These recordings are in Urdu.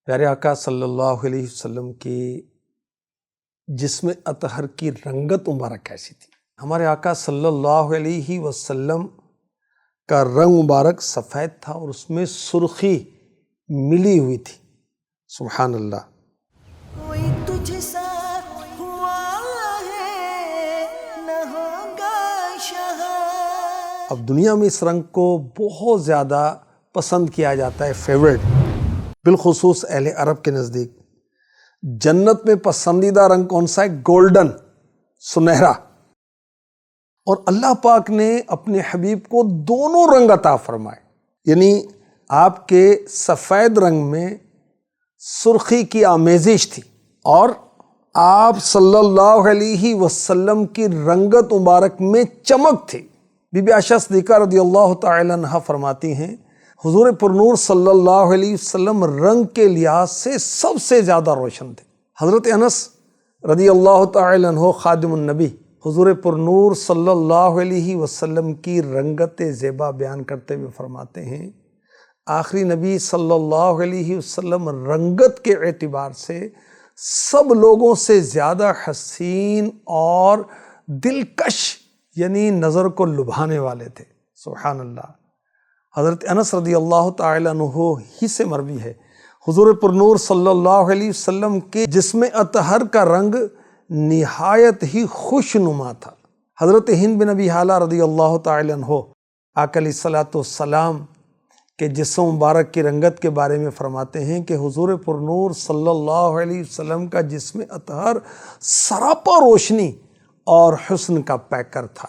پیارے آقا صلی اللہ علیہ وسلم کی جسم اطہر کی رنگت مبارک کیسی تھی؟ ہمارے آقا صلی اللہ علیہ وسلم کا رنگ مبارک سفید تھا اور اس میں سرخی ملی ہوئی تھی۔ سبحان اللہ۔ کوئی تجھ سا ہوا ہے نہ ہوگا شہر۔ اب دنیا میں اس رنگ کو بہت زیادہ پسند کیا جاتا ہے، فیوریٹ، بالخصوص اہل عرب کے نزدیک۔ جنت میں پسندیدہ رنگ کون سا ہے؟ گولڈن، سنہرا۔ اور اللہ پاک نے اپنے حبیب کو دونوں رنگ عطا فرمائے، یعنی آپ کے سفید رنگ میں سرخی کی آمیزش تھی اور آپ صلی اللہ علیہ وسلم کی رنگت مبارک میں چمک تھی۔ بی بی عائشہ صدیقہ رضی اللہ تعالی عنہا فرماتی ہیں، حضور پرنور صلی اللہ علیہ وسلم رنگ کے لحاظ سے سب سے زیادہ روشن تھے۔ حضرت انس رضی اللہ تعالی عنہ خادم النبی حضور پرنور صلی اللہ علیہ وسلم کی رنگت زیبا بیان کرتے ہوئے فرماتے ہیں، آخری نبی صلی اللہ علیہ وسلم رنگت کے اعتبار سے سب لوگوں سے زیادہ حسین اور دلکش، یعنی نظر کو لبھانے والے تھے۔ سبحان اللہ۔ حضرت انس رضی اللہ تعالی عنہ ہی سے مروی ہے، حضور پرنور صلی اللہ علیہ وسلم کے جسم اطہر کا رنگ نہایت ہی خوش نما تھا۔ حضرت ہند بن ابی حالہ رضی اللہ تعالی عنہ آقا علیہ الصلوۃ والسلام کے جسم مبارک کی رنگت کے بارے میں فرماتے ہیں کہ حضور پرنور صلی اللہ علیہ وسلم کا جسم اطہر سراپا روشنی اور حسن کا پیکر تھا۔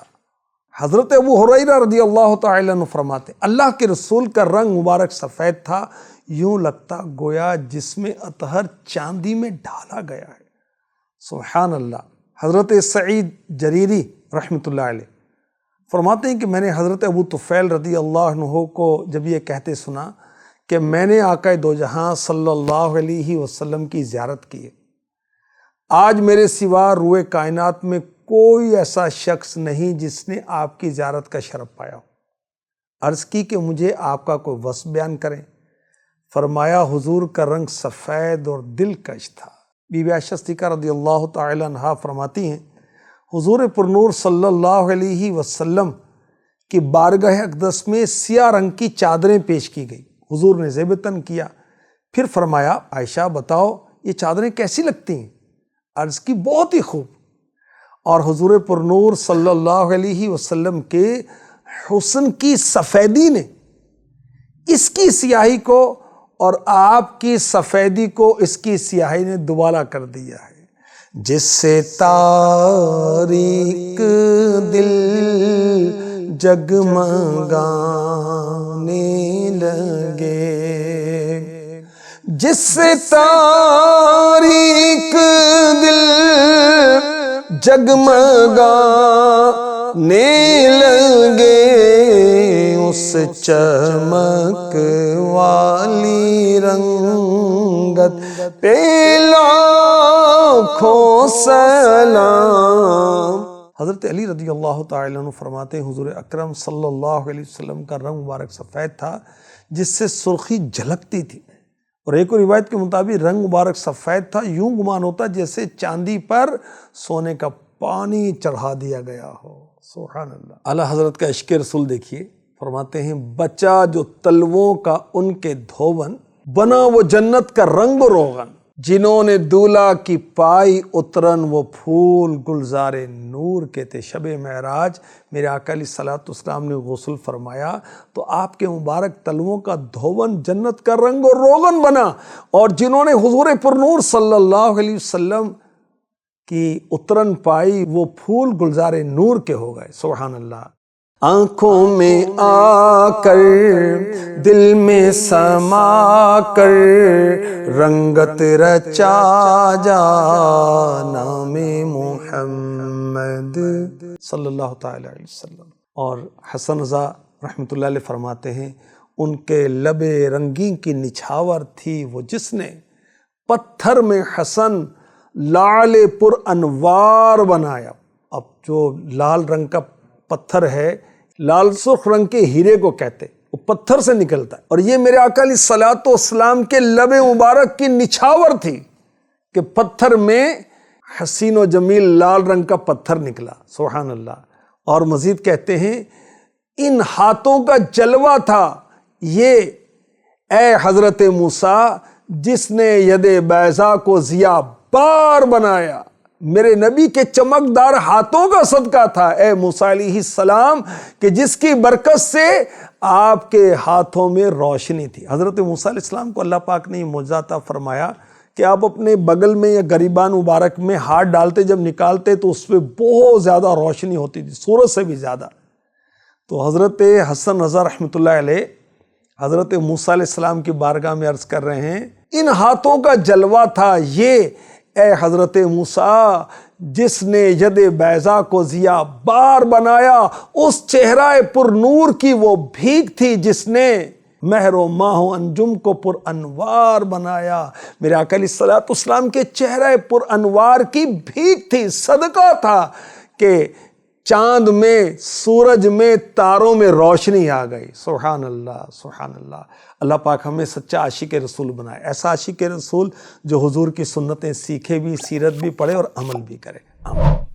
حضرت ابو ہریرہ رضی اللہ تعالی عنہ فرماتے ہیں، اللہ کے رسول کا رنگ مبارک سفید تھا، یوں لگتا گویا جسم اطہر چاندی میں ڈھالا گیا ہے۔ سبحان اللہ۔ حضرت سعید جریری رحمۃ اللہ علیہ فرماتے ہیں کہ میں نے حضرت ابو طفیل رضی اللہ عنہ کو جب یہ کہتے سنا کہ میں نے آقا دو جہاں صلی اللہ علیہ وسلم کی زیارت کی ہے، آج میرے سوا روئے کائنات میں کوئی ایسا شخص نہیں جس نے آپ کی زیارت کا شرف پایا ہو۔ عرض کی کہ مجھے آپ کا کوئی وصف بیان کریں۔ فرمایا حضور کا رنگ سفید اور دلکش تھا۔ بی بی عائشہ صدیقہ رضی اللہ تعالی عنہا فرماتی ہیں، حضور پرنور صلی اللہ علیہ وسلم کی بارگاہ اقدس میں سیاہ رنگ کی چادریں پیش کی گئی۔ حضور نے زیب تن کیا، پھر فرمایا عائشہ بتاؤ یہ چادریں کیسی لگتی ہیں؟ عرض کی بہت ہی خوب۔ اور حضور پرنور صلی اللہ علیہ وسلم کے حسن کی سفیدی نے اس کی سیاہی کو اور آپ کی سفیدی کو اس کی سیاہی نے دوبالا کر دیا ہے۔ جس سے تاریک دل جگمگانے لگے، جس سے تاریک دل جگمگانے لگے، اس چمک والی رنگت پہ لاکھوں سلام۔ حضرت علی رضی اللہ تعالی عنہ فرماتے ہیں، حضور اکرم صلی اللہ علیہ وسلم کا رنگ مبارک سفید تھا جس سے سرخی جھلکتی تھی، اور ایک اور روایت کے مطابق رنگ مبارک سفید تھا، یوں گمان ہوتا جیسے چاندی پر سونے کا پانی چڑھا دیا گیا ہو۔ سبحان اللہ۔ اعلیٰ حضرت کا عشق رسول دیکھیے، فرماتے ہیں بچا جو تلووں کا ان کے دھوون، بنا وہ جنت کا رنگ و روغن، جنہوں نے دولہا کی پائی اترن، وہ پھول گلزار نور کے تھے۔ شب معراج میرے آقا علیہ الصلوۃ والسلام نے غسل فرمایا تو آپ کے مبارک تلووں کا دھوون جنت کا رنگ و روغن بنا، اور جنہوں نے حضور پرنور صلی اللہ علیہ وسلم کی اترن پائی وہ پھول گلزار نور کے ہو گئے۔ سبحان اللہ۔ آنکھوں میں آ کر دل میں سما کر رنگت رچا جا نام محمد صلی اللہ تعالی علیہ وسلم۔ اور حسن رضا رحمۃ اللہ علیہ فرماتے ہیں، ان کے لب رنگی کی نچھاور تھی وہ جس نے پتھر میں حسن لعل پر انوار بنایا۔ اب جو لال رنگ کا پتھر ہے، لال سرخ رنگ کے ہیرے کو کہتے، وہ پتھر سے نکلتا ہے. اور یہ میرے آقا علیہ الصلوۃ والسلام کے لب مبارک کی نچھاور تھی کہ پتھر میں حسین و جمیل لال رنگ کا پتھر نکلا. سبحان اللہ. اور مزید کہتے ہیں ان ہاتھوں کا جلوہ تھا یہ اے حضرت موسیٰ جس نے ید بیضا کو ضیاء بار بنایا. میرے نبی کے چمکدار ہاتھوں کا صدقہ تھا اے موسیٰ علیہ السلام کہ جس کی برکت سے آپ کے ہاتھوں میں روشنی تھی. حضرت موسیٰ علیہ السلام کو اللہ پاک نے یہ معجزہ عطا فرمایا کہ آپ اپنے بغل میں یا گریبان مبارک میں ہاتھ ڈالتے جب نکالتے تو اس پہ بہت زیادہ روشنی ہوتی تھی، سورج سے بھی زیادہ. تو حضرت حسن رضا رحمۃ اللہ علیہ حضرت موسیٰ علیہ السلام کی بارگاہ میں عرض کر رہے ہیں ان ہاتھوں کا جلوہ تھا یہ اے حضرت موسیٰ جس نے ید بیضا کو ضیاء بار بنایا. اس چہرہ پر نور کی وہ بھیک تھی جس نے مہر و ماہ و انجم کو پر انوار بنایا. میرے آقا علیہ الصلوۃ والسلام کے چہرہ پر انوار کی بھیک تھی، صدقہ تھا کہ چاند میں، سورج میں، تاروں میں روشنی آ گئی. سبحان اللہ سبحان اللہ. اللہ پاک ہمیں سچا عاشق رسول بنائے، ایسا عاشق رسول جو حضور کی سنتیں سیکھے بھی، سیرت بھی پڑھے اور عمل بھی کرے. آمین.